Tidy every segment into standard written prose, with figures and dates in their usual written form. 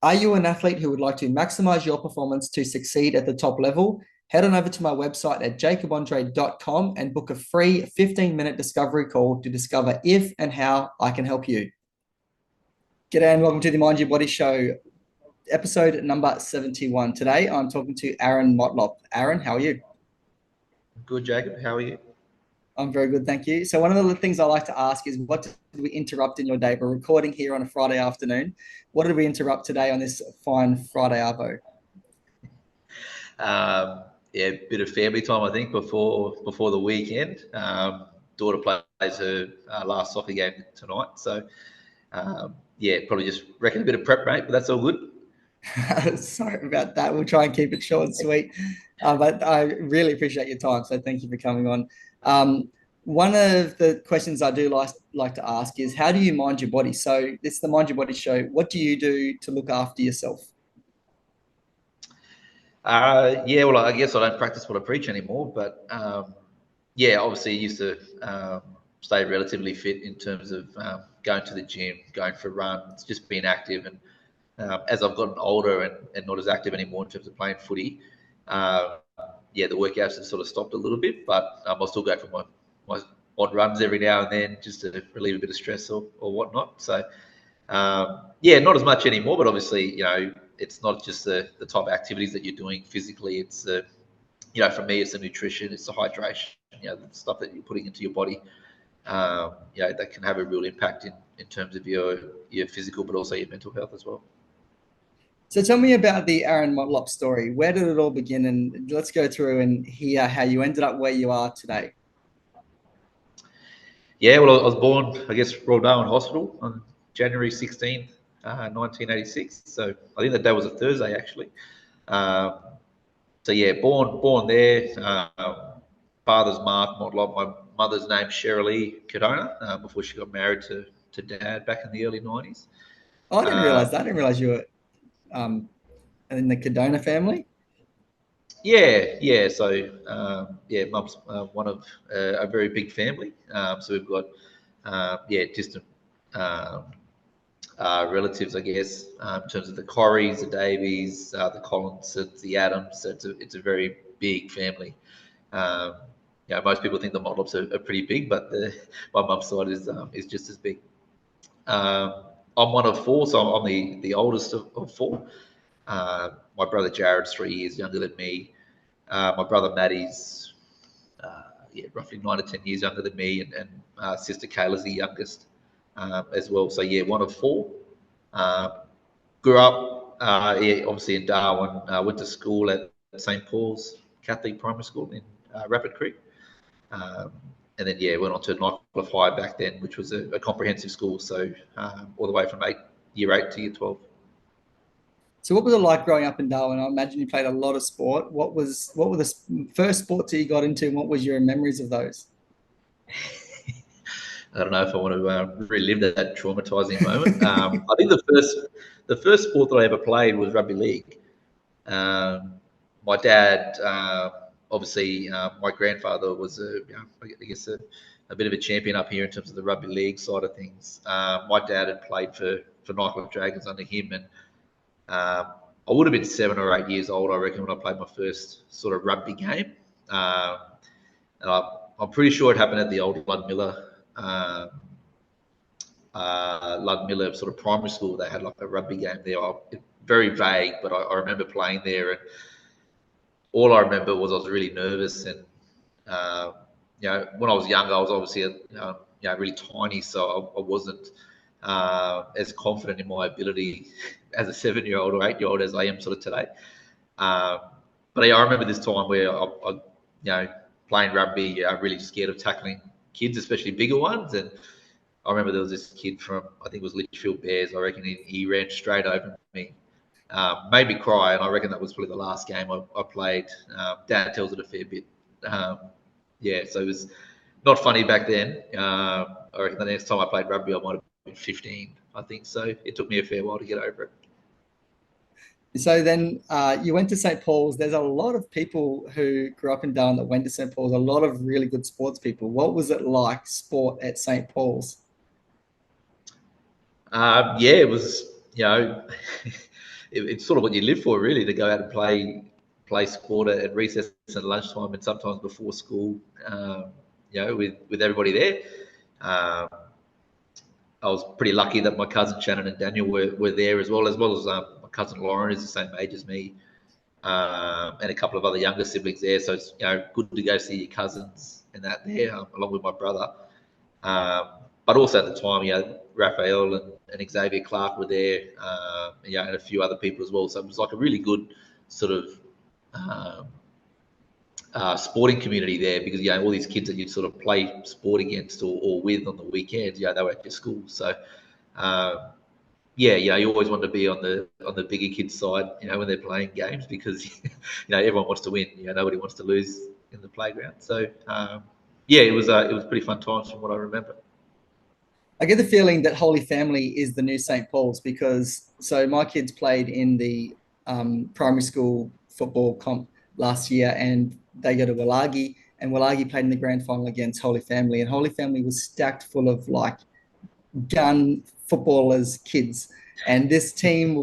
Are you an athlete who would like to maximize your performance to succeed at the top level? Head on over to my website at jacobandre.com and book a free 15-minute discovery call to discover if and how I can help you. G'day and welcome to the Mind Your Body Show, episode number 71. Today I'm talking to Aaron Motlop. Aaron, how are you? Good, Jacob. How are you? I'm very good, thank you. So one of the things I like to ask is, what did we interrupt in your day? We're recording here on a Friday afternoon. What did we interrupt today on this fine Friday arvo? Yeah, a bit of family time, I think, before the weekend. Daughter plays her last soccer game tonight, so yeah, probably just reckon a bit of prep, mate. But that's all good. Sorry about that. We'll try and keep it short and sweet. But I really appreciate your time. So thank you for coming on. One of the questions I do like to ask is, how do you mind your body? So it's the Mind Your Body Show. What do you do to look after yourself? Yeah, well, I guess I don't practice what I preach anymore, but yeah, obviously, I used to stay relatively fit in terms of going to the gym, going for runs, just being active. And as I've gotten older and not as active anymore in terms of playing footy, uh, yeah, the workouts have sort of stopped a little bit, but I'll still go for my odd runs every now and then just to relieve a bit of stress or whatnot. So, yeah, not as much anymore, but obviously, it's not just the type of activities that you're doing physically. It's for me, it's the nutrition, it's the hydration, the stuff that you're putting into your body. That can have a real impact in terms of your physical, but also your mental health as well. So tell me about the Aaron Motlop story. Where did it all begin? And let's go through and hear how you ended up where you are today. Yeah, well, I was born, I guess, Royal Darwin Hospital on January 16th, 1986. So I think that day was a Thursday, actually. Um, so yeah, born there. Father's Mark Motlop. My mother's name Shirley Cadona, before she got married to Dad back in the early 90s. Oh, I didn't realize Um, that. I didn't realize you were in the Cadona family. yeah. So yeah, Mum's one of a very big family. So we've got distant um, relatives, I guess, in terms of the Corries, the Davies, the Collinses, the Adams. So it's a very big family. Um, most people think the Motlops are pretty big, but my mum's side is just as big. I'm one of four, so I'm the oldest of four. My brother Jared's 3 years younger than me. My brother Maddie's roughly 9 to 10 years younger than me, and sister Kayla's the youngest as well. So yeah, one of four. Grew up obviously in Darwin. Went to school at St Paul's Catholic Primary School in Rapid Creek. Um, and then went on to Motlop High back then, which was a comprehensive school, so all the way from year 8 to year 12. So what was it like growing up in Darwin? I imagine you played a lot of sport. What were the first sports that you got into, and what was your memories of those? I don't know if I want to relive that traumatizing moment. I think the first sport that I ever played was rugby league. My dad, obviously, my grandfather was I guess a bit of a champion up here in terms of the rugby league side of things. My dad had played for Motlop Dragons under him, and I would have been 7 or 8 years old, I reckon, when I played my first sort of rugby game. Um, and I'm pretty sure it happened at the old Ludmilla sort of primary school. They had like a rugby game there. Very vague, but I remember playing there, and all I remember was I was really nervous, and uh, when I was younger, I was obviously really tiny, so I wasn't as confident in my ability as a 7-year-old or 8-year-old as I am sort of today. Um, but yeah, I remember this time where playing rugby, really scared of tackling kids, especially bigger ones. And I remember there was this kid from, I think it was Litchfield Bears. I reckon he ran straight over me, made me cry, and I reckon that was probably the last game I played. Dad tells it a fair bit. Um, so it was not funny back then. I reckon the next time I played rugby, I might have been 15, I think. So it took me a fair while to get over it. So then you went to St. Paul's. There's a lot of people who grew up in Darwin that went to St. Paul's, a lot of really good sports people. What was it like, sport at St. Paul's? Yeah, it was, it's sort of what you live for, really, to go out and play sport at recess and lunchtime, and sometimes before school. With everybody there. Um, I was pretty lucky that my cousin Shannon and Daniel were there as my cousin Lauren, is the same age as me, and a couple of other younger siblings there. So it's good to go see your cousins and that there, along with my brother. But also at the time, Raphael and Xavier Clark were there, and a few other people as well. So it was like a really good sort of um, sporting community there, because all these kids that you'd sort of play sport against or with on the weekends, they were at your school. So you always want to be on the bigger kids side, when they're playing games, because everyone wants to win. Nobody wants to lose in the playground. So it was pretty fun times from what I remember. I get the feeling that Holy Family is the new St. Paul's, because so my kids played in the primary school football comp last year, and they go to Wallagi, and Wallagi played in the grand final against Holy Family, and Holy Family was stacked full of like gun footballers, kids, and this team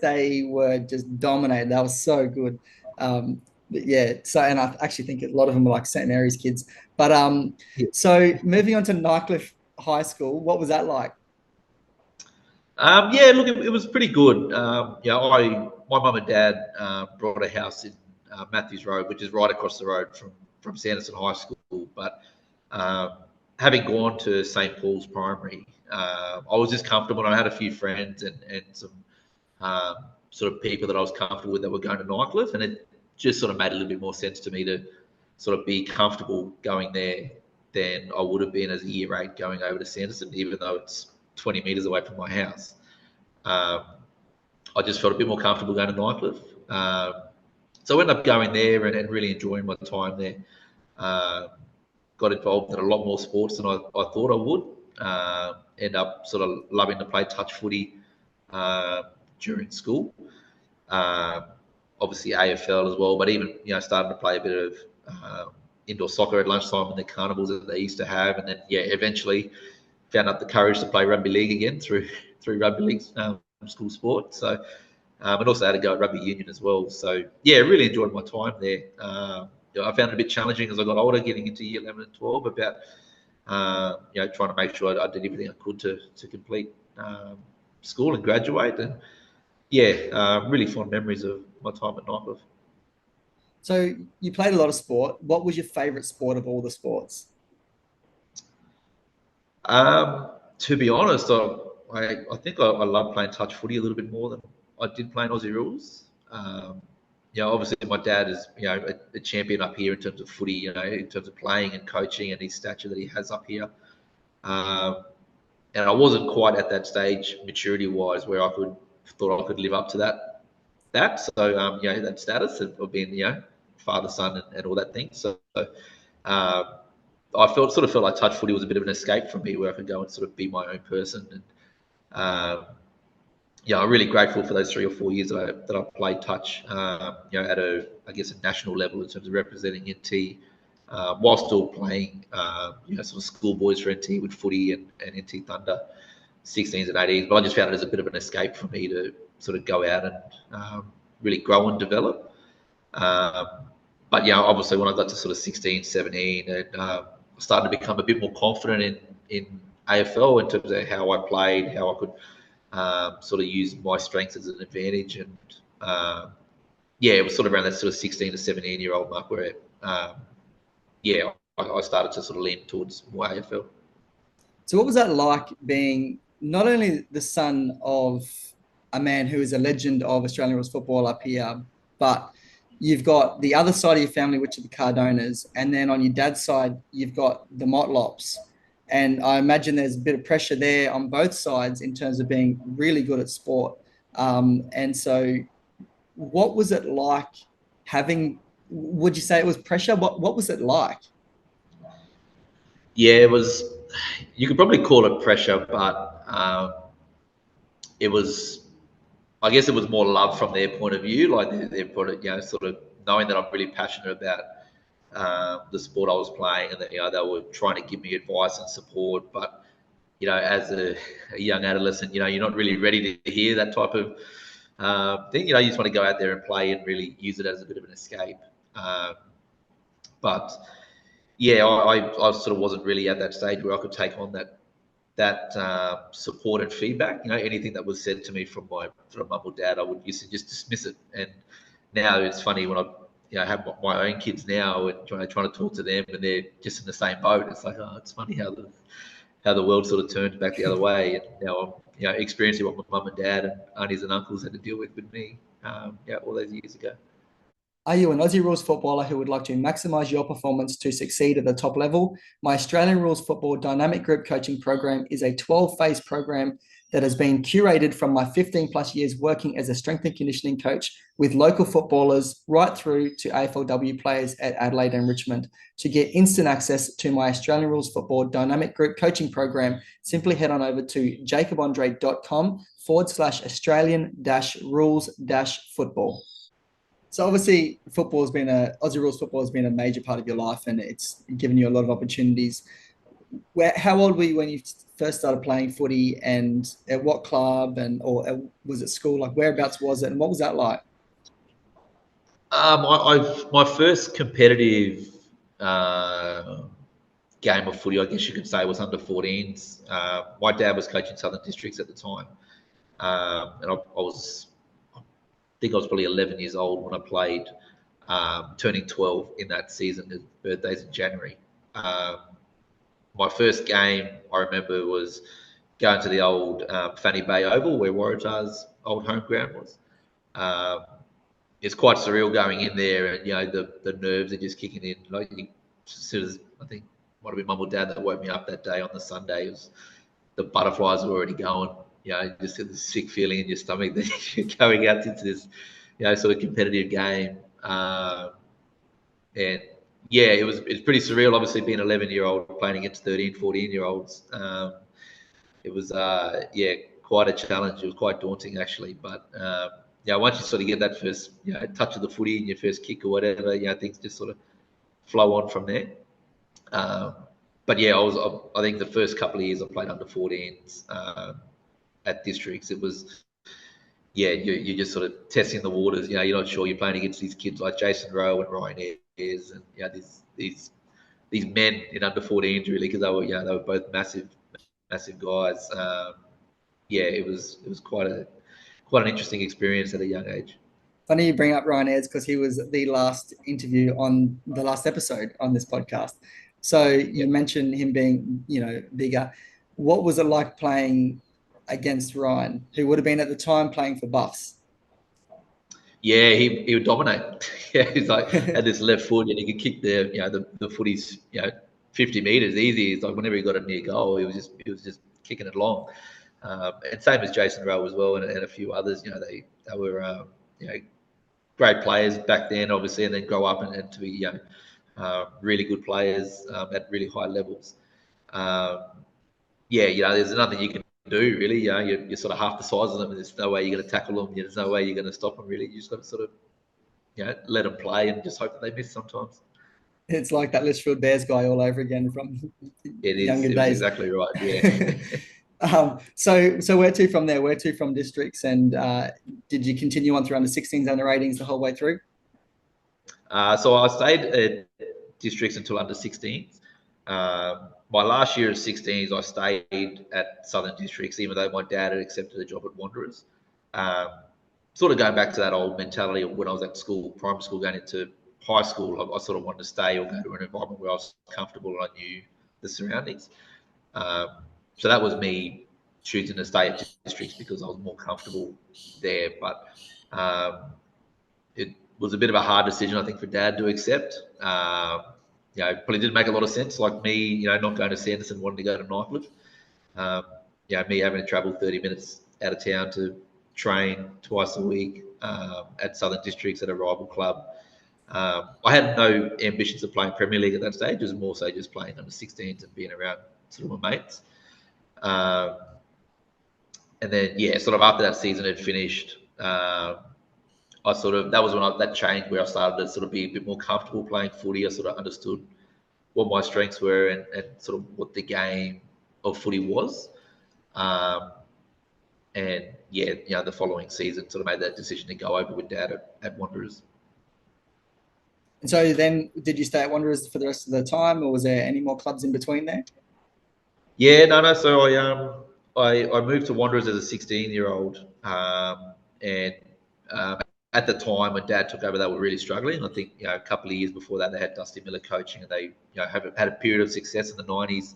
they were just dominated. That was so good. Yeah, so and I actually think a lot of them were like St. Mary's kids. But Yeah. so moving on to Nycliffe High School, what was that like? Look, it was pretty good. My mum and dad brought a house in Matthews Road, which is right across the road from Sanderson High School. But having gone to St. Paul's Primary, I was just comfortable, and I had a few friends and some sort of people that I was comfortable with that were going to Nycliffe, and it just sort of made a little bit more sense to me to sort of be comfortable going there than I would have been as a year 8 going over to Sanderson, even though it's 20 metres away from my house. I just felt a bit more comfortable going to Nycliffe. So I ended up going there and really enjoying my time there. Got involved in a lot more sports than I thought I would. End up sort of loving to play touch footy during school. Obviously AFL as well, but even starting to play a bit of indoor soccer at lunchtime in the carnivals that they used to have, and then eventually found up the courage to play rugby league again through rugby league school sport. So and also had to go at rugby union as well. So really enjoyed my time there. I found it a bit challenging as I got older, getting into year 11 and 12, about trying to make sure I did everything I could to complete school and graduate. And really fond memories of my time at Nycliffe. So you played a lot of sport. What was your favorite sport of all the sports? To be honest, I think I love playing touch footy a little bit more than I did playing Aussie rules. Obviously my dad is a champion up here in terms of footy, in terms of playing and coaching and his stature that he has up here. And I wasn't quite at that stage maturity wise where I thought I could live up to that. So that status of being father, son, and all that thing. So I sort of felt like touch footy was a bit of an escape from me, where I could go and sort of be my own person. And I'm really grateful for those 3 or 4 years that I played touch. At a national level in terms of representing NT, while still playing sort of schoolboys for NT with footy and NT Thunder, 16s and 18s. But I just found it as a bit of an escape for me to sort of go out and really grow and develop. But obviously when I got to sort of 16, 17, and started to become a bit more confident in AFL in terms of how I played, how I could sort of use my strengths as an advantage. And it was sort of around that sort of 16 to 17-year-old mark where I started to sort of lean towards more AFL. So what was that like, being not only the son of a man who is a legend of Australian rules football up here, but you've got the other side of your family, which are the Cardonas, and then on your dad's side, you've got the Motlops. And I imagine there's a bit of pressure there on both sides in terms of being really good at sport. And so what was it like would you say it was pressure? What was it like? Yeah, it was, you could probably call it pressure, but it was, I guess it was more love from their point of view. Like they put it, sort of knowing that I'm really passionate about the sport I was playing, and that they were trying to give me advice and support. But as a young adolescent, you're not really ready to hear that type of Then you just want to go out there and play and really use it as a bit of an escape. But yeah, I sort of wasn't really at that stage where I could take on that support and feedback. Anything that was said to me from my mum or dad, I would used to just dismiss it. And now it's funny when I have my own kids now and trying to talk to them, and they're just in the same boat. It's like, oh, it's funny how the world sort of turned back the other way, and now I'm experiencing what my mum and dad and aunties and uncles had to deal with me, all those years ago. Are you an Aussie rules footballer who would like to maximize your performance to succeed at the top level? My Australian Rules Football Dynamic Group Coaching Program is a 12-phase program that has been curated from my 15 plus years working as a strength and conditioning coach with local footballers right through to AFLW players at Adelaide and Richmond. To get instant access to my Australian Rules Football Dynamic Group Coaching Program, simply head on over to jacobandre.com/Australian-rules-football. So obviously, Aussie rules football has been a major part of your life, and it's given you a lot of opportunities. How old were you when you first started playing footy, and at what club, or was it school? Like whereabouts was it, and what was that like? My first competitive game of footy, I guess you could say, was under 14s. My dad was coaching Southern Districts at the time, and I think I was probably 11 years old when I played, turning 12 in that season. His birthday's in January. My first game I remember was going to the old Fanny Bay Oval where Waratah's old home ground was. It's quite surreal going in there, and the nerves are just kicking in. Like as soon as I think might have been mum or dad that woke me up that day on the Sunday, the butterflies were already going. Just get this sick feeling in your stomach that you're going out into this, sort of competitive game. And yeah, it's pretty surreal. Obviously, being an 11-year-old playing against 13, 14-year-olds, it was quite a challenge. It was quite daunting actually, but once you sort of get that first touch of the footy and your first kick or whatever, things just sort of flow on from there. But yeah, I think the first couple of years I played under 14s at districts. It was you're just sort of testing the waters. You're not sure. You're playing against these kids like Jason Rowe and Ryan Ayres, and these men in under 14s really, because they were both massive guys. It was quite an interesting experience at a young age. Funny you bring up Ryan Ayres because he was the last interview on the last episode on this podcast. So you mentioned him being, bigger. What was it like playing against Ryan, who would have been at the time playing for Buffs? Yeah, he would dominate. Yeah, he's like had this left foot and he could kick the footies 50 meters easy. It's like whenever he got a near goal, he was just kicking it long. And same as Jason Rowe as well, and a few others. They were great players back then, obviously, and then grow up and to be really good players at really high levels. There's nothing you can do really. You're sort of half the size of them, and there's no way you're going to tackle them. There's no way you're going to stop them. Really, you just got to sort of let them play and just hope that they miss sometimes. It's like that Litchfield Bears guy all over again from younger It was days. exactly right. Yeah. So where to from there? Where to from districts? And did you continue on through under 16s, under 18s the whole way through? So I stayed at districts until under 16s. My last year of 16s, I stayed at Southern Districts, even though my dad had accepted a job at Wanderers. Sort of going back to that old mentality of when I was at school, primary school, going into high school, I sort of wanted to stay or go to an environment where I was comfortable and I knew the surroundings. So that was me choosing to stay at districts because I was more comfortable there. But it was a bit of a hard decision, I think, for Dad to accept. Probably didn't make a lot of sense. Like me, not going to Sanderson, wanting to go to Knifelet. Me having to travel 30 minutes out of town to train twice a week at Southern Districts at a rival club. I had no ambitions of playing Premier League at that stage. It was more so just playing under 16s and being around sort of my mates. And then, sort of after that season had finished, that was when that changed where I started to sort of be a bit more comfortable playing footy. I sort of understood what my strengths were and sort of what the game of footy was. and yeah, the following season sort of made that decision to go over with Dad at Wanderers. And so then, did you stay at Wanderers for the rest of the time, or was there any more clubs in between there? Yeah, no. So I moved to Wanderers as a 16-year-old, and at the time when Dad took over, they were really struggling. I think a couple of years before that, they had Dusty Miller coaching, and they had a period of success in the '90s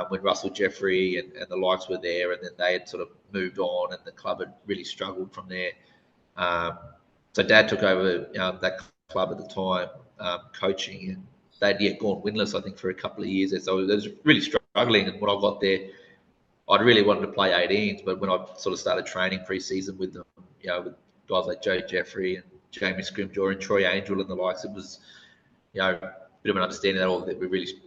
when Russell Jeffrey and the likes were there, and then they had sort of moved on, and the club had really struggled from there. Um, so Dad took over that club at the time, coaching, and they'd gone winless, I think, for a couple of years. So it was really struggling. And when I got there, I'd really wanted to play 18s, but when I sort of started training pre-season with them, with guys like Joe Jeffrey and Jamie Scrimgeour and Troy Angel and the likes, it was, a bit of an understanding that all that we're really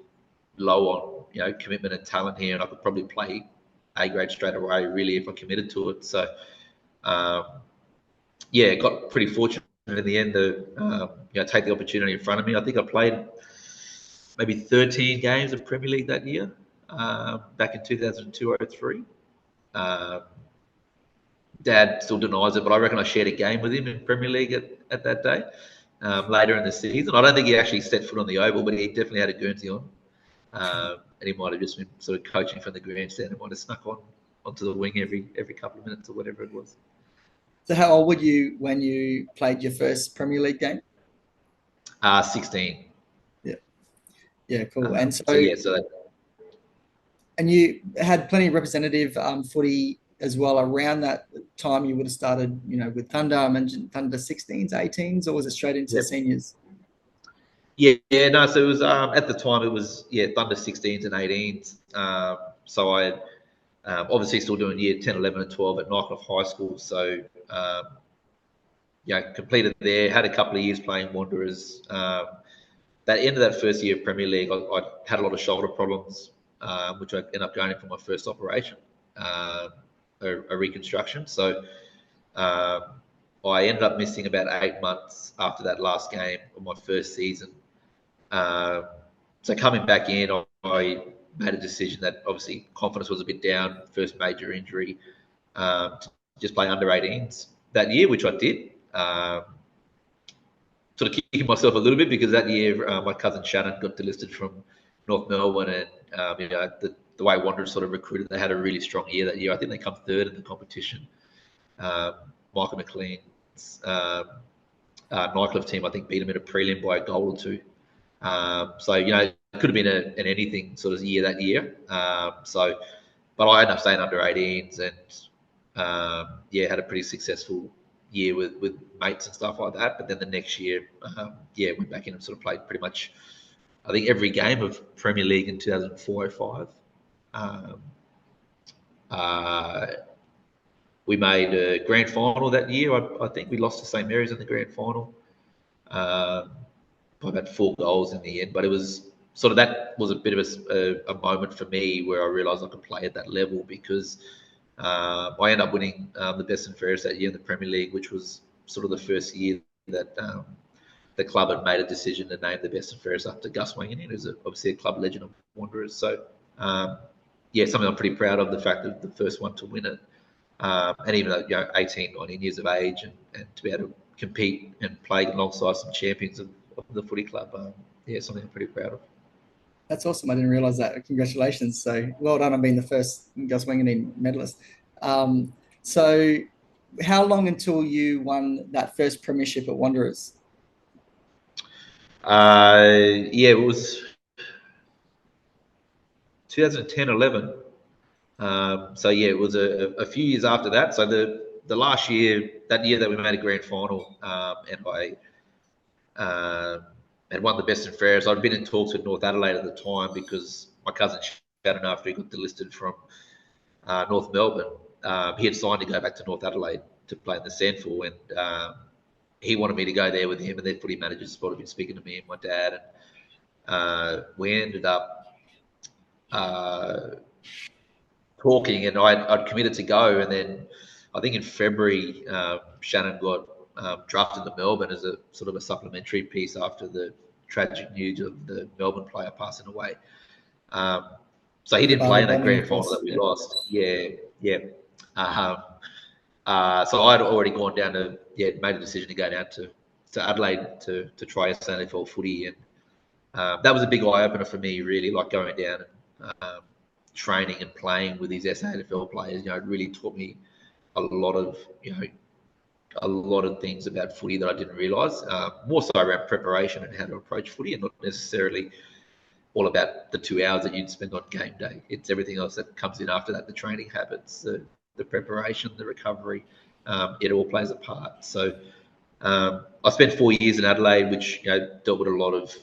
low on, commitment and talent here, and I could probably play A grade straight away, really, if I committed to it. So, got pretty fortunate in the end to, take the opportunity in front of me. I think I played maybe 13 games of Premier League that year, back in 2002-03. Dad still denies it, but I reckon I shared a game with him in Premier League at that day. Later in the season, I don't think he actually set foot on the oval, but he definitely had a Guernsey on. And he might have just been sort of coaching from the grandstand and might have snuck onto the wing every couple of minutes or whatever it was. So how old were you when you played your first Premier League game? 16. Yeah, cool. And so and you had plenty of representative footy as well around that time. You would have started, with Thunder. I mentioned Thunder 16s, 18s, or was it straight into seniors? No. So it was at the time it was Thunder 16s and 18s. So I obviously still doing year 10, 11, and 12 at Motlop High School. So completed there. Had a couple of years playing Wanderers. That end of that first year of Premier League, I had a lot of shoulder problems, which I ended up going in for my first operation, a reconstruction. So I ended up missing about 8 months after that last game of my first season. So coming back in, I made a decision that obviously confidence was a bit down, first major injury, to just play under 18s that year, which I did. Sort of kicking myself a little bit because that year my cousin Shannon got delisted from North Melbourne, and the way Wanderers sort of recruited, they had a really strong year that year. I think they come third in the competition. Michael McLean's nightclub team, I think, beat them in a prelim by a goal or two. So it could have been an anything sort of year that year. But I ended up staying under 18s and had a pretty successful year with mates and stuff like that. But then the next year, went back in and sort of played pretty much, I think, every game of Premier League in 2004-05. We made a grand final that year. I think we lost to St Mary's in the grand final by about 4 goals in the end. But it was sort of, that was a bit of a moment for me where I realised I could play at that level because I ended up winning the best and fairest that year in the Premier League, which was sort of the first year that the club had made a decision to name the best and fairest after Gus Wanganeen, who's obviously a club legend of Wanderers. So, something I'm pretty proud of, the fact that the first one to win it. And even though 18, 19 years of age, and to be able to compete and play alongside some champions of the footy club, something I'm pretty proud of. That's awesome. I didn't realise that. Congratulations. So well done on being the first Gus Wanganeen medalist. So how long until you won that first premiership at Wanderers? It was 2010-11. It was a few years after that. So the last year, that year that we made a grand final, and I had won the best and fairest. I'd been in talks with North Adelaide at the time because my cousin Shannon, after he got delisted from North Melbourne, he had signed to go back to North Adelaide to play in the Sandful, and he wanted me to go there with him, and their footy managers sort of been speaking to me and my dad, and we ended up talking, and I'd committed to go, and then I think in February, Shannon got drafted to Melbourne as a sort of a supplementary piece after the tragic news of the Melbourne player passing away. So he didn't play in that grand final that we lost. Um, so I'd already gone down to, made a decision to go down to Adelaide to try SANFL footy. And that was a big eye opener for me, really, like going down and training and playing with these SANFL players. You know, it really taught me a lot of, a lot of things about footy that I didn't realise. More so around preparation and how to approach footy, and not necessarily all about the 2 hours that you'd spend on game day. It's everything else that comes in after that, the training habits, the preparation, the recovery. It all plays a part. So I spent 4 years in Adelaide, which dealt with a lot of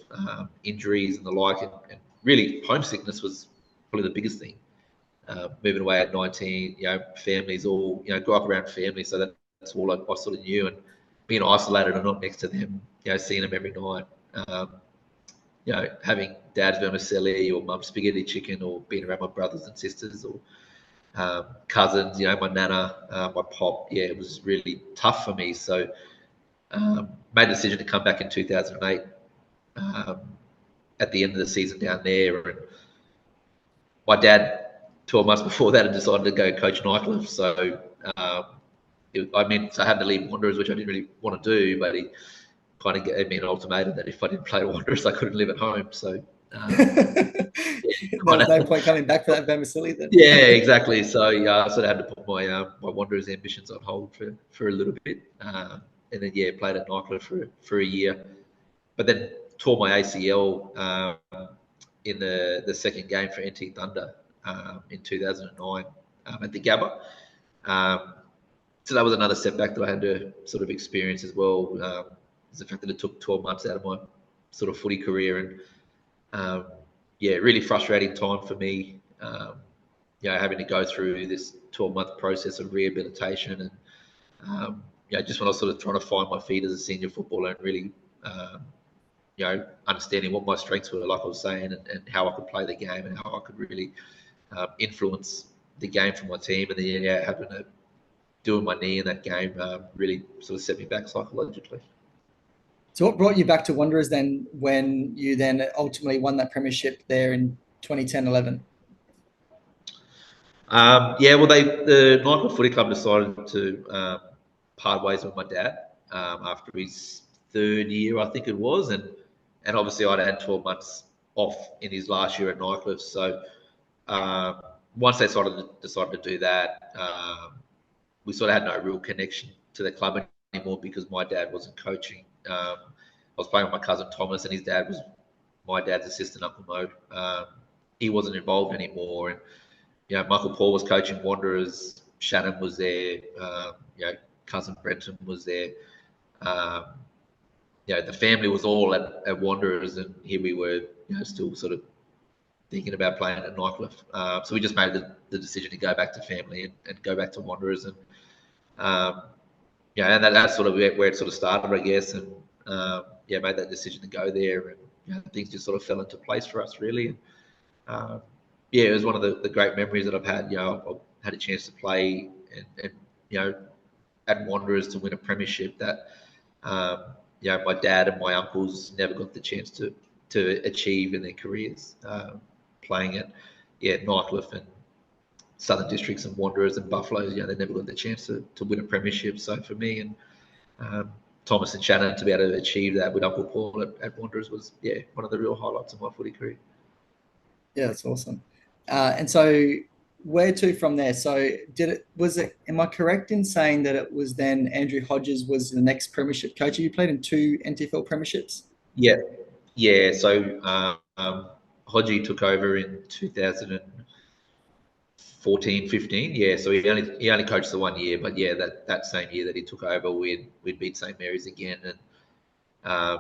injuries and the like, and really homesickness was probably the biggest thing. Moving away at 19, families all, grew up around family, so that's all I sort of knew, and being isolated and not next to them, seeing them every night, having dad's vermicelli or mum's spaghetti chicken, or being around my brothers and sisters or cousins, my nana, my pop, it was really tough for me. So made the decision to come back in 2008 at the end of the season down there, and my dad 12 months before that had decided to go coach Nycliffe. So I had to leave Wanderers, which I didn't really want to do, but he kind of gave me an ultimatum that if I didn't play Wanderers, I couldn't live at home. So there was no point coming back for that vermicelli then. Yeah, exactly. So I sort of had to put my my Wanderers ambitions on hold for a little bit, and then played at Nycliffe for a year, but then tore my ACL in the second game for NT Thunder in 2009 at the Gabba. So that was another setback that I had to sort of experience as well. Was the fact that it took 12 months out of my sort of footy career, and really frustrating time for me. Having to go through this 12-month process of rehabilitation, and just when I was sort of trying to find my feet as a senior footballer and really, understanding what my strengths were, like I was saying, and how I could play the game and how I could really influence the game for my team, and then having to doing my knee in that game really sort of set me back psychologically. So what brought you back to Wanderers then, when you then ultimately won that premiership there in 2010-11? Well, the Nycliffe Footy Club decided to part ways with my dad after his third year, I think it was, and obviously I'd had 12 months off in his last year at Nycliffe. So once they decided to do that, we sort of had no real connection to the club anymore because my dad wasn't coaching. I was playing with my cousin Thomas, and his dad was my dad's assistant, Uncle Mo. He wasn't involved anymore, and Michael Paul was coaching Wanderers. Shannon was there. Cousin Brenton was there. The family was all at Wanderers, and here we were, still sort of thinking about playing at Nycliffe. So we just made the decision to go back to family and go back to Wanderers, and and that's sort of where it sort of started, I guess, and made that decision to go there, and things just sort of fell into place for us, really. And, it was one of the great memories that I've had. I've had a chance to play and at Wanderers to win a premiership that my dad and my uncles never got the chance to achieve in their careers, playing at Nycliffe and Southern Districts and Wanderers and Buffaloes. They never got the chance to win a premiership. So for me and Thomas and Shannon to be able to achieve that with Uncle Paul at Wanderers was one of the real highlights of my footy career. Yeah, that's awesome. And so where to from there? So am I correct in saying that it was then Andrew Hodges was the next premiership coach? You played in 2 NTFL premierships? Yeah. So Hodgie took over in 2014, 15. Yeah, so he only coached the 1 year, but that same year that he took over, we'd beat St. Mary's again, and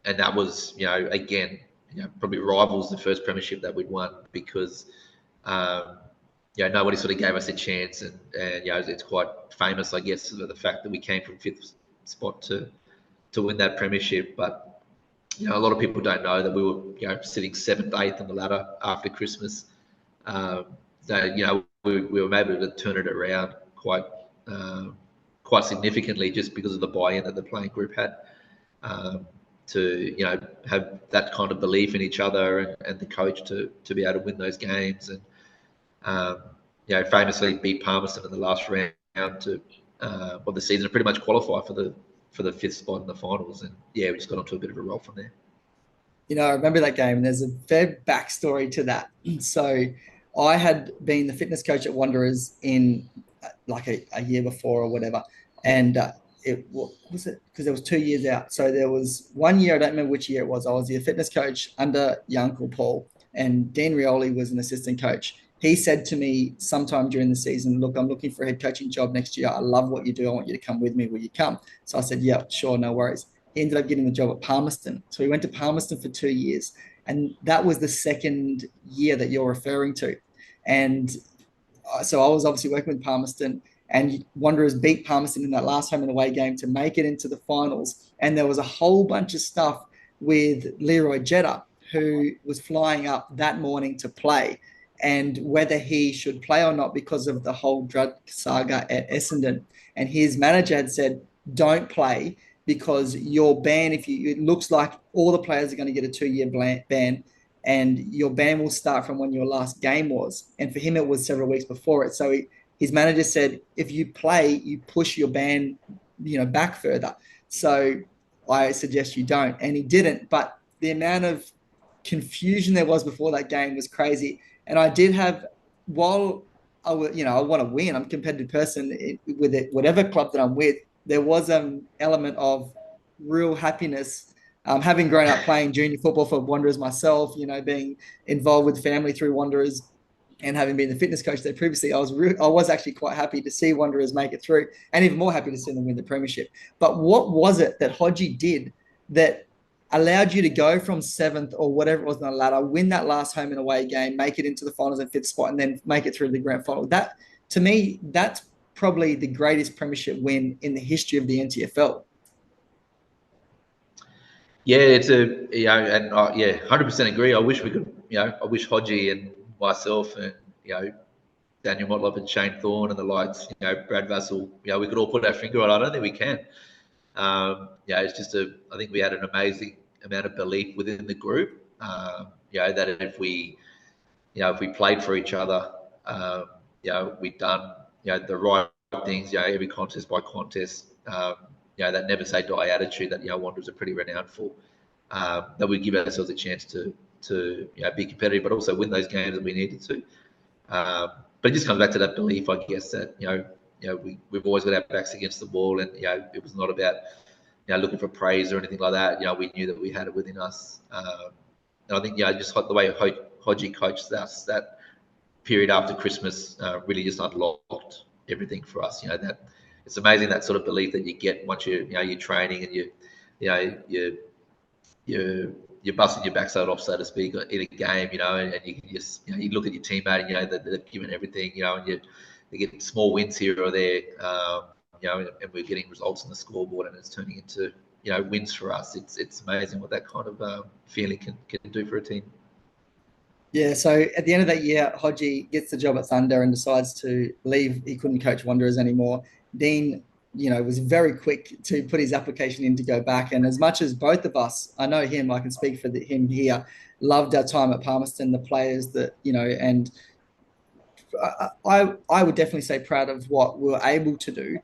that was again probably rivals the first premiership that we'd won because nobody sort of gave us a chance, and it's quite famous, I guess, for the fact that we came from 5th spot to win that premiership. But a lot of people don't know that we were sitting 7th, 8th on the ladder after Christmas. So we were able to turn it around quite significantly just because of the buy-in that the playing group had. To have that kind of belief in each other and the coach to be able to win those games, and famously beat Palmerston in the last round of the season and pretty much qualify for the fifth spot in the finals. And yeah, we just got onto a bit of a roll from there. I remember that game, and there's a fair backstory to that. So, I had been the fitness coach at Wanderers in like a year before or whatever, and it was it because there was 2 years out. So there was 1 year, I don't remember which year it was. I was the fitness coach under your uncle Paul, and Dean Rioli was an assistant coach. He said to me sometime during the season, "Look, I'm looking for a head coaching job next year. I love what you do. I want you to come with me. Will you come?" So I said, "Yeah, sure, no worries." He ended up getting the job at Palmerston. So he went to Palmerston for 2 years. And that was the second year that you're referring to. And so I was obviously working with Palmerston, and Wanderers beat Palmerston in that last home and away game to make it into the finals. And there was a whole bunch of stuff with Leroy Jetta, who was flying up that morning to play, and whether he should play or not because of the whole drug saga at Essendon. And his manager had said, "Don't play because your ban, if you, it looks like all the players are going to get a 2 year ban, and your ban will start from when your last game was." And for him, it was several weeks before it. So his manager said, "If you play, you push your ban, back further. So I suggest you don't." And he didn't. But the amount of confusion there was before that game was crazy. And I did have, while I want to win, I'm a competitive person with it, whatever club that I'm with. There was an element of real happiness, having grown up playing junior football for Wanderers myself, being involved with family through Wanderers, and having been the fitness coach there previously. I was actually quite happy to see Wanderers make it through, and even more happy to see them win the premiership. But what was it that Hodgie did that allowed you to go from seventh or whatever it was on the ladder, win that last home and away game, make it into the finals and fifth spot, and then make it through the grand final? That, to me, that's probably the greatest premiership win in the history of the NTFL. Yeah, it's and 100% agree. I wish we could, I wish Hodgie and myself and Daniel Motlop and Shane Thorne and the lights, Brad Vassell, we could all put our finger on it. I don't think we can. It's just I think we had an amazing amount of belief within the group. That if we played for each other, we'd done, the right things, every contest by contest, that never say die attitude that, Wanderers are pretty renowned for, that we give ourselves a chance to be competitive, but also win those games that we needed to. But it just comes back to that belief, I guess, that, we've always got our backs against the wall, and, it was not about, looking for praise or anything like that. We knew that we had it within us. And I think, just the way Hodgie coached us, that period after Christmas really just unlocked everything for us. That it's amazing, that sort of belief that you get once you're training and you're busting your backside off, so to speak, in a game, and you can just, you look at your teammate and that they've given everything, and you get small wins here or there, and we're getting results on the scoreboard, and it's turning into wins for us. It's amazing what that kind of feeling can do for a team. Yeah, so at the end of that year, Hodgie gets the job at Thunder and decides to leave. He couldn't coach Wanderers anymore. Dean, was very quick to put his application in to go back. And as much as both of us, I know him, I can speak for him here, loved our time at Palmerston, the players that, and I would definitely say proud of what we were able to do.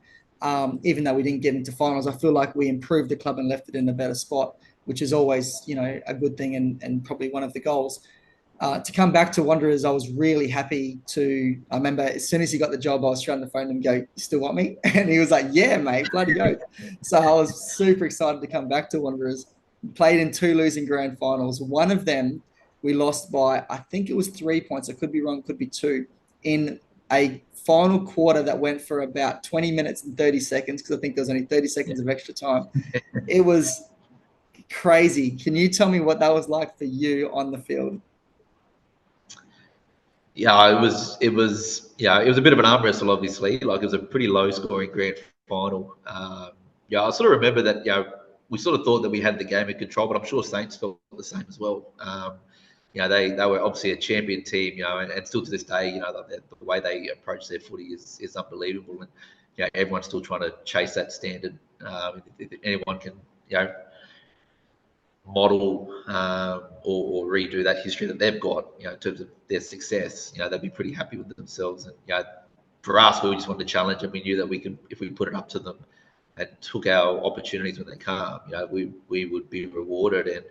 Even though we didn't get into finals, I feel like we improved the club and left it in a better spot, which is always, a good thing, and probably one of the goals. To come back to Wanderers, I was really happy to. I remember as soon as he got the job, I was trying to phone him and go, "You still want me?" And he was like, "Yeah, mate, bloody oath." So I was super excited to come back to Wanderers. Played in 2 losing grand finals. One of them we lost by, I think it was 3 points. I could be wrong, could be 2, in a final quarter that went for about 20 minutes and 30 seconds, because I think there was only 30 seconds of extra time. It was crazy. Can you tell me what that was like for you on the field? Yeah, it was a bit of an arm wrestle, obviously. Like, it was a pretty low scoring grand final. I sort of remember that, we sort of thought that we had the game in control, but I'm sure Saints felt the same as well. They were obviously a champion team, and still to this day, the way they approach their footy is unbelievable. And, everyone's still trying to chase that standard. If anyone can, model or redo that history that they've got, in terms of their success, they'd be pretty happy with themselves. And for us, we just wanted to challenge, and we knew that we could, if we put it up to them and took our opportunities when they come, we would be rewarded. And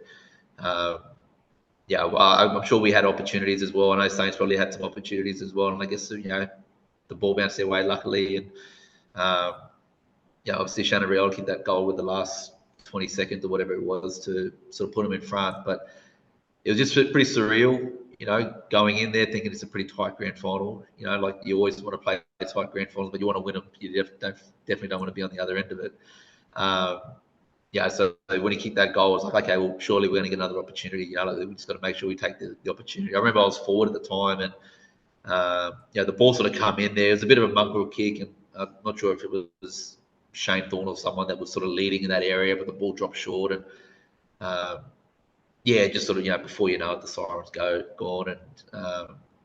well, I'm sure we had opportunities as well. I know Saints probably had some opportunities as well, and I guess the ball bounced their way luckily. And obviously Shannon Riel kicked that goal with the last 20 seconds or whatever it was to sort of put them in front. But it was just pretty surreal, going in there thinking it's a pretty tight grand final. Like you always want to play tight grand finals, but you want to win them. You definitely don't want to be on the other end of it. So when he kicked that goal, I was like, okay, well, surely we're going to get another opportunity. We just got to make sure we take the opportunity. I remember I was forward at the time, and the ball sort of come in there. It was a bit of a mongrel kick, and I'm not sure if it was Shane Thorne or someone that was sort of leading in that area, but the ball dropped short, and just sort of before you know it, the sirens gone, and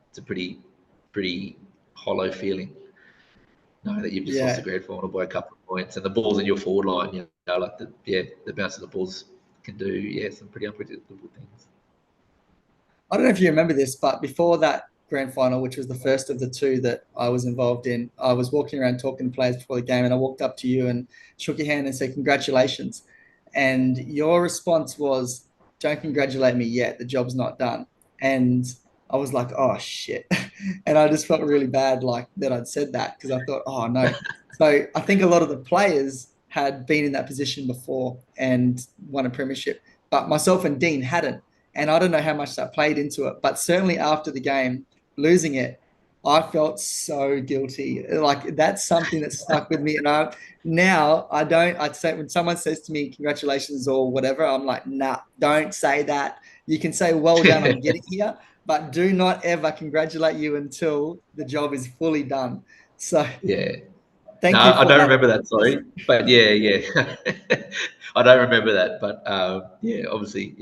it's a pretty hollow feeling. That you've just lost the grand final by a couple of points, and the ball's in your forward line. Like the bounce of the balls can do some pretty unpredictable things. I don't know if you remember this, but before that grand final, which was the first of the two that I was involved in, I was walking around talking to players before the game, and I walked up to you and shook your hand and said, "Congratulations." And your response was, "Don't congratulate me yet. The job's not done." And I was like, "Oh shit." And I just felt really bad like that I'd said that, because I thought, oh no. So I think a lot of the players had been in that position before and won a premiership, but myself and Dean hadn't. And I don't know how much that played into it, but certainly after the game, losing it, I felt so guilty. Like that's something that stuck with me. And I'd say when someone says to me, "Congratulations" or whatever, I'm like, nah, don't say that. You can say, "Well done on getting here," but do not ever congratulate you until the job is fully done. So thank you I for don't that. remember that. Sorry, but I don't remember that. But obviously, you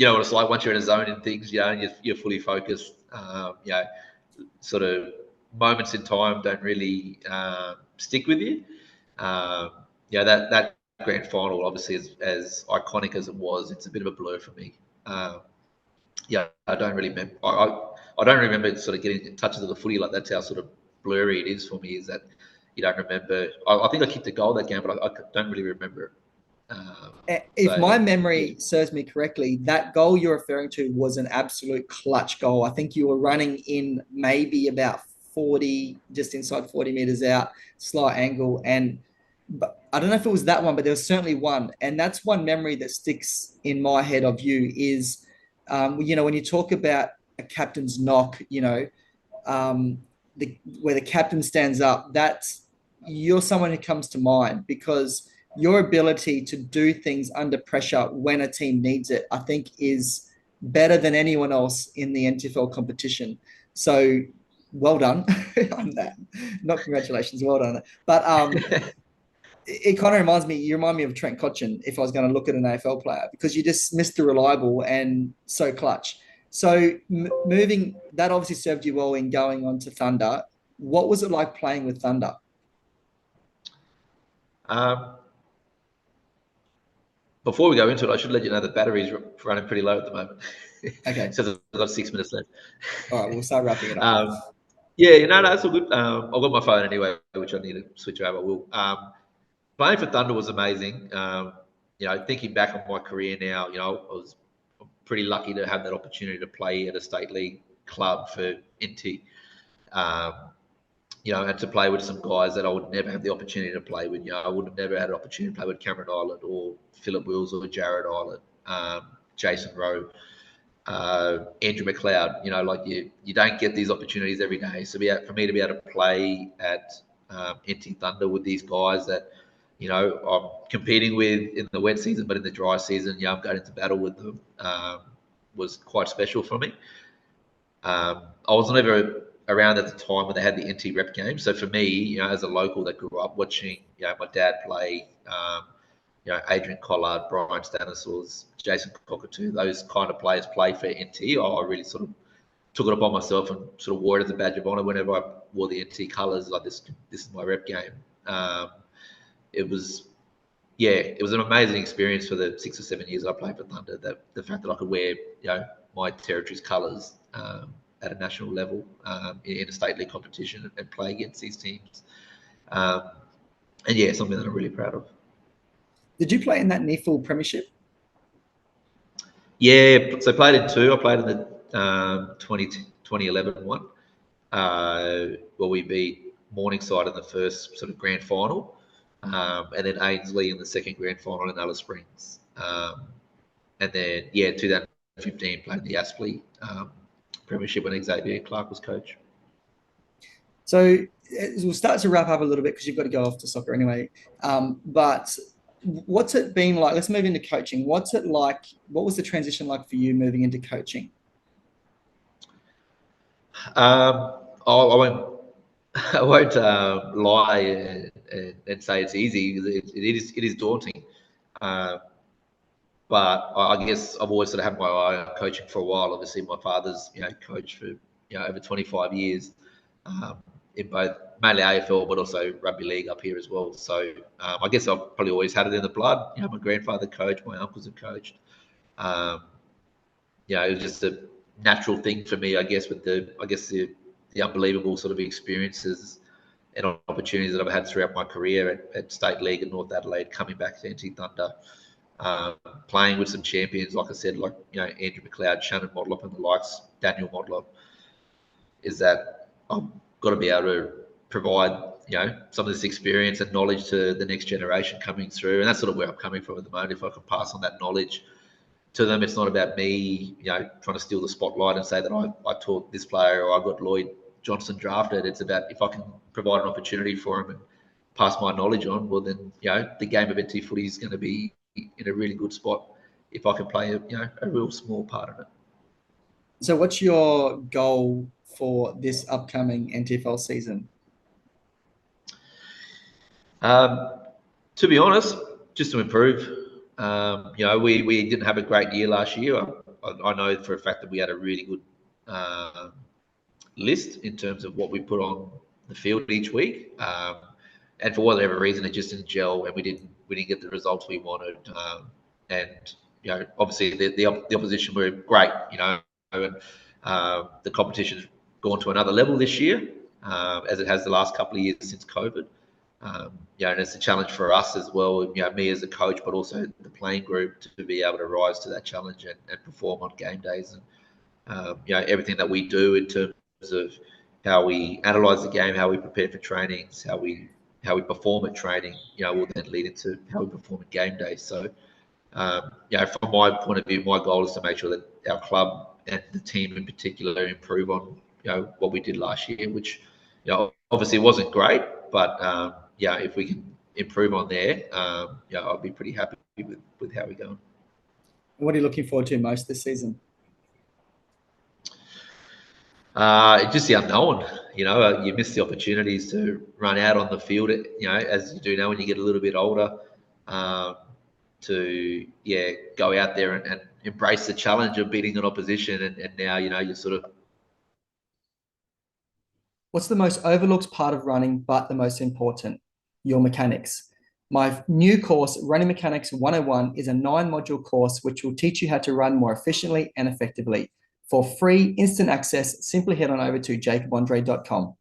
know what it's like once you're in a zone and things, and you're fully focused. Sort of moments in time don't really stick with you. That grand final, obviously, as iconic as it was, it's a bit of a blur for me. I don't really remember. I don't remember sort of getting touches of the footy. Like that's how sort of blurry it is for me. Is that you don't remember? I think I kicked a goal that game, but I don't really remember it. If my memory serves me correctly, that goal you're referring to was an absolute clutch goal. I think you were running in maybe about 40, just inside 40 meters out, slight angle. But I don't know if it was that one, but there was certainly one. And that's one memory that sticks in my head of you is, when you talk about a captain's knock, where the captain stands up, you're someone who comes to mind, because your ability to do things under pressure when a team needs it, I think, is better than anyone else in the NTFL competition. So well done on that. Not congratulations, well done. But it kind of you remind me of Trent Cotchin if I was going to look at an AFL player, because you just Mr. Reliable and so clutch. So moving, that obviously served you well in going on to Thunder. What was it like playing with Thunder? Before we go into it, I should let you know the battery's running pretty low at the moment. Okay. So I've got 6 minutes left. All right, we'll start wrapping it up. That's all good. I've got my phone anyway, which I need to switch over. Playing for Thunder was amazing. Thinking back on my career now, I was pretty lucky to have that opportunity to play at a state league club for NT. And to play with some guys that I would never have the opportunity to play with. I would have never had an opportunity to play with Cameron Island or Philip Wills or Jared Island, Jason Rowe, Andrew McLeod. You don't get these opportunities every day. So for me to be able to play at NT Thunder with these guys that I'm competing with in the wet season, but in the dry season, I'm going into battle with them, was quite special for me. I was never around at the time when they had the NT rep game. So for me, as a local that grew up watching, my dad play, Adrian Collard, Brian Stanislaus, Jason Cockatoo, those kind of players play for NT. I really sort of took it upon myself and sort of wore it as a badge of honor whenever I wore the NT colours. Like this is my rep game. It was, yeah, it was an amazing experience for the 6 or 7 years I played for Thunder. That the fact that I could wear, my territory's colours at a national level in a state league competition and play against these teams, and yeah, something that I'm really proud of. Did you play in that near full premiership? Yeah, so I played in two. I played in the 2011 one, where we beat Morningside in the first sort of grand final, and then Ainsley in the second grand final in Alice Springs. And then, 2015 played the Aspley Premiership when Xavier Clark was coach. So we'll start to wrap up a little bit because you've got to go off to soccer anyway. But what's it been like? Let's move into coaching. What's it like? What was the transition like for you moving into coaching? I won't, I won't lie and say it's easy. It is daunting. But I guess I've always sort of had my eye on coaching for a while. Obviously, my father's coached for over 25 years in both mainly AFL, but also rugby league up here as well. So I guess I've probably always had it in the blood. My grandfather coached, my uncles have coached. It was just a natural thing for me, I guess, with the unbelievable sort of experiences and opportunities that I've had throughout my career at State League and North Adelaide, coming back to NT Thunder. Playing with some champions, like I said, like Andrew McLeod, Shannon Motlop, and the likes, Daniel Motlop, is that I've got to be able to provide some of this experience and knowledge to the next generation coming through, and that's sort of where I'm coming from at the moment. If I can pass on that knowledge to them, it's not about me trying to steal the spotlight and say that I taught this player or I got Lloyd Johnson drafted. It's about if I can provide an opportunity for him and pass my knowledge on, well then the game of NT footy is going to be in a really good spot if I can play a real small part of it. So what's your goal for this upcoming NTFL season? To be honest, just to improve. We didn't have a great year last year. I know for a fact that we had a really good list in terms of what we put on the field each week. And for whatever reason, it just didn't gel, and we didn't get the results we wanted. And obviously the opposition were great. And the competition's gone to another level this year, as it has the last couple of years since COVID. And it's a challenge for us as well. Me as a coach, but also the playing group, to be able to rise to that challenge and perform on game days. And everything that we do in terms of how we analyze the game, how we prepare for trainings, how we perform at training, will then lead into how we perform at game day. So, from my point of view, my goal is to make sure that our club and the team in particular improve on, what we did last year, which, obviously wasn't great, but if we can improve on there, I'll be pretty happy with how we're going. What are you looking forward to most this season? Just the unknown. You miss the opportunities to run out on the field, as you do now when you get a little bit older, to go out there and embrace the challenge of beating an opposition, and now you're sort of. What's the most overlooked part of running, but the most important? Your mechanics. My new course, Running Mechanics 101, is a 9-module course which will teach you how to run more efficiently and effectively. For free instant access, simply head on over to jacobandre.com.